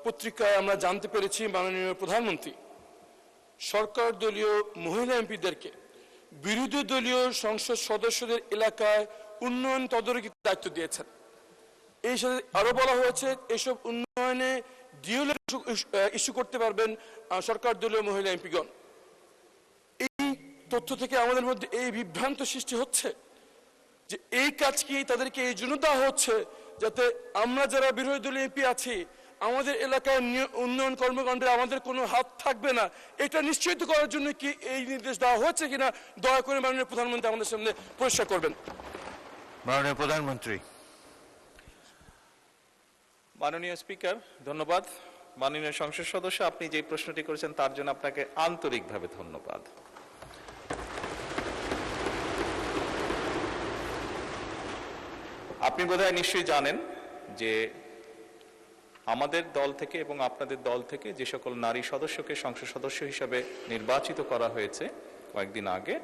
পত্রিকায় আমরা জানতে পেরেছি মাননীয় প্রধানমন্ত্রী সরকার দলীয় মহিলা এমপিদেরকে বিরোধী দলীয় সংসদ সদস্যদের এলাকায় উন্নয়ন তদারকির দায়িত্ব দিয়েছেন। এই সাথে আরো বলা হয়েছে এসব উন্নয়নে ডিউল ইস্যু করতে পারবেন সরকার দলীয় মহিলা এমপিগণ। এই তথ্য থেকে আমাদের মধ্যে এই বিভ্রান্ত সৃষ্টি হচ্ছে যে এই কাজ কি তাদেরকে এই জন্য দেওয়া হচ্ছে যাতে আমরা যারা বিরোধী দলীয় এমপি আছি আমাদের এলাকায় উন্নয়ন কর্মকাণ্ডে আমাদের কোনো হাত থাকবে না, এটা নিশ্চিত করার জন্য কি এই নির্দেশ দেওয়া হচ্ছে কিনা দয়া করে মাননীয় প্রধানমন্ত্রী আমাদের সামনে পরিষ্কার করবেন। মাননীয় প্রধানমন্ত্রী। মাননীয় স্পিকার, ধন্যবাদ। মাননীয় সংসদ সদস্য, আপনি যে প্রশ্নটি করেছেন তার জন্য আপনাকে আন্তরিকভাবে ধন্যবাদ। আপনি বোধহয় নিশ্চয়ই জানেন যে আমাদের দল থেকে এবং আপনাদের দল থেকে যে সকল নারী সদস্যকে সংসদ সদস্য হিসাবে নির্বাচিত করা হয়েছে কয়েকদিন আগে,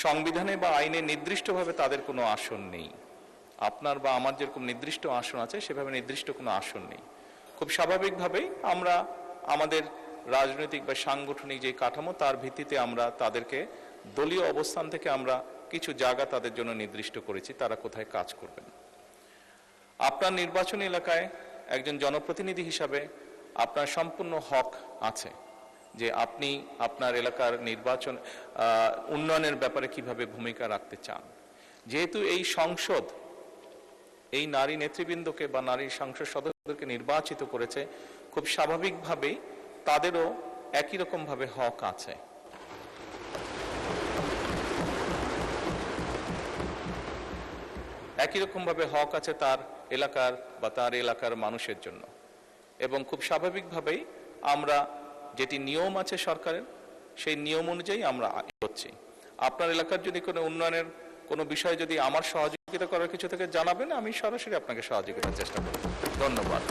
সংবিধানে বা আইনে নির্দিষ্টভাবে তাদের কোনো আসন নেই। আপনার বা আমার যেরকম নির্দিষ্ট আসন আছে সেভাবে নির্দিষ্ট কোনো আসন নেই। খুব স্বাভাবিকভাবেই আমরা আমাদের রাজনৈতিক বা সাংগঠনিক যে কাঠামো তার ভিত্তিতে আমরা তাদেরকে দলীয় অবস্থান থেকে আমরা কিছু জায়গা তাদের জন্য নির্দিষ্ট করেছি তারা কোথায় কাজ করবেন। আপনার নির্বাচনী এলাকায় একজন জনপ্রতিনিধি হিসাবে আপনার সম্পূর্ণ হক আছে যে আপনি আপনার এলাকার নির্বাচন উন্নয়নের ব্যাপারে কিভাবে ভূমিকা রাখতে চান। যেহেতু এই সংসদ এই নারী নেতৃবৃন্দকে বা নারী সংসদ সদস্যদেরকে নির্বাচিত করেছে, খুব স্বাভাবিকভাবেই তাদেরও একই রকম ভাবে হক আছে। একই রকম ভাবে হক আছে তার এলাকার বা তার এলাকার মানুষের জন্য। এবং খুব স্বাভাবিকভাবেই আমরা যেটি নিয়ম আছে সরকারের সেই নিয়ম অনুযায়ী আমরা এগোচ্ছি। আপনার এলাকার যদি কোনো উন্নয়নের কোনো বিষয় যদি আমার সহযোগিতা করার কিছু থেকে জানাবেন, আমি সরাসরি আপনাকে সহযোগিতার চেষ্টা করব। ধন্যবাদ।